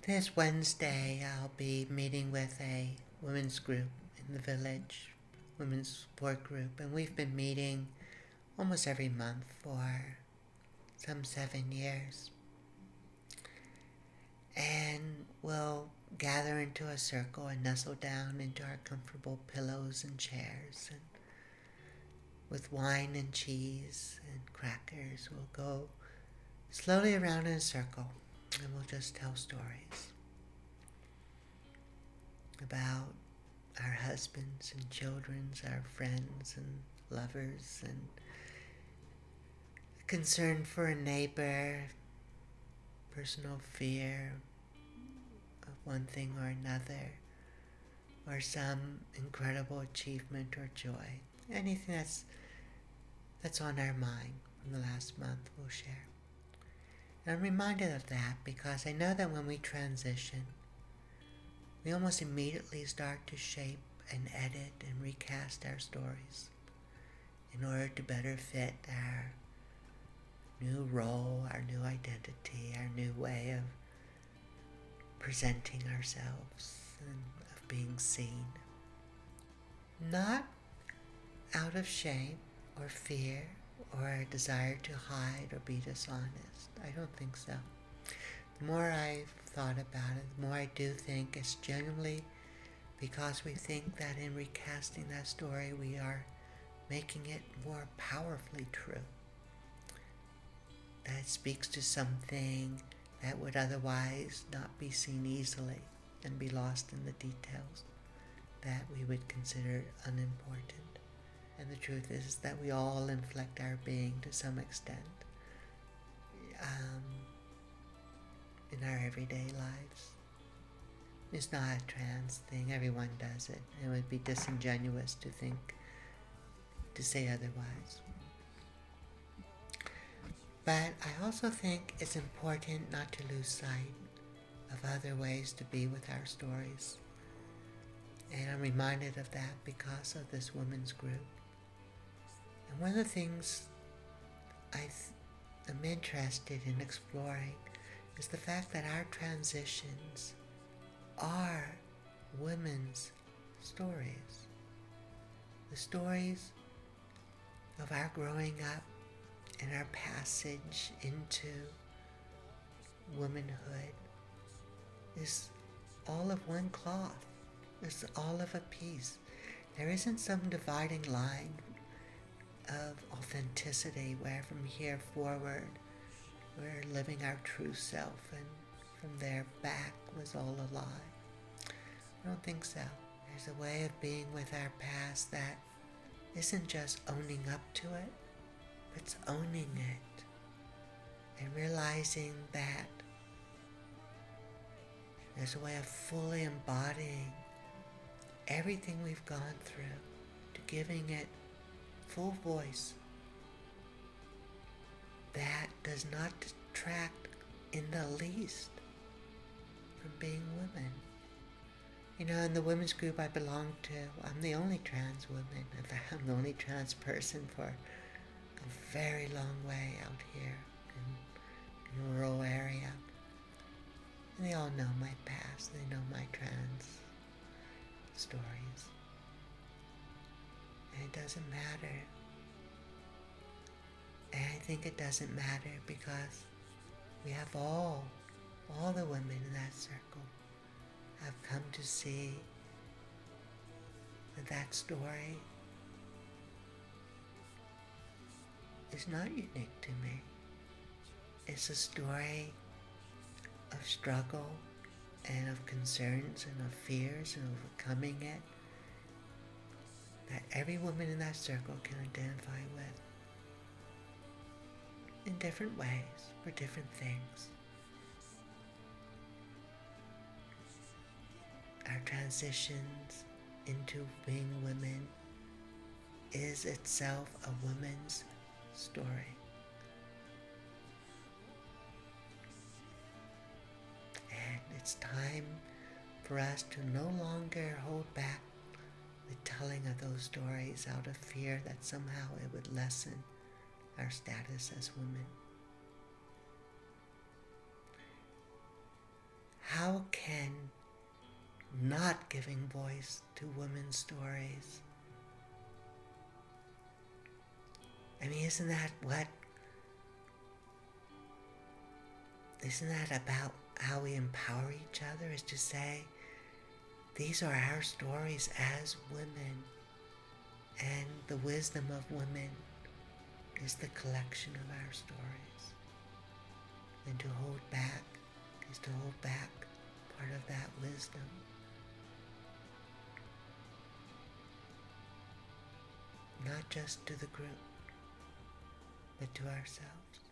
This Wednesday, I'll be meeting with a women's group in the village, women's support group, and we've been meeting almost every month for some 7 years. And we'll gather into a circle and nestle down into our comfortable pillows and chairs, and with wine and cheese and crackers, we'll go slowly around in a circle, and we'll just tell stories about our husbands and children, our friends and lovers, and concern for a neighbor, personal fear of one thing or another, or some incredible achievement or joy. Anything that's on our mind from the last month, we'll share. And I'm reminded of that because I know that when we transition, we almost immediately start to shape and edit and recast our stories in order to better fit our new role, our new identity, our new way of presenting ourselves and of being seen. Not out of shame or fear or a desire to hide or be dishonest. I don't think so. The more I've thought about it, the more I do think it's genuinely because we think that in recasting that story, we are making it more powerfully true. That it speaks to something that would otherwise not be seen easily and be lost in the details that we would consider unimportant. And the truth is that we all inflect our being to some extent in our everyday lives. It's not a trans thing. Everyone does it. It would be disingenuous to say otherwise. But I also think it's important not to lose sight of other ways to be with our stories. And I'm reminded of that because of this women's group. And one of the things I'm interested in exploring is the fact that our transitions are women's stories. The stories of our growing up and our passage into womanhood is all of one cloth. It's all of a piece. There isn't some dividing line of authenticity where from here forward we're living our true self and from there back was all a lie. I don't think so. There's a way of being with our past that isn't just owning up to it, but it's owning it and realizing that there's a way of fully embodying everything we've gone through, to giving it full voice that does not detract in the least from being women. You know, in the women's group I belong to, I'm the only trans woman. In fact, I'm the only trans person for a very long way out here in a rural area. And they all know my past. They know my trans stories. And it doesn't matter. And I think it doesn't matter because we have all the women in that circle have come to see that story is not unique to me. It's a story of struggle and of concerns and of fears and overcoming it that every woman in that circle can identify with in different ways for different things. Our transitions into being women is itself a woman's story. And it's time for us to no longer hold back the telling of those stories out of fear that somehow it would lessen our status as women. how can not giving voice to women's stories, I mean, isn't that about how we empower each other, is to say, these are our stories as women, and the wisdom of women is the collection of our stories. And to hold back is to hold back part of that wisdom. Not just to the group, but to ourselves.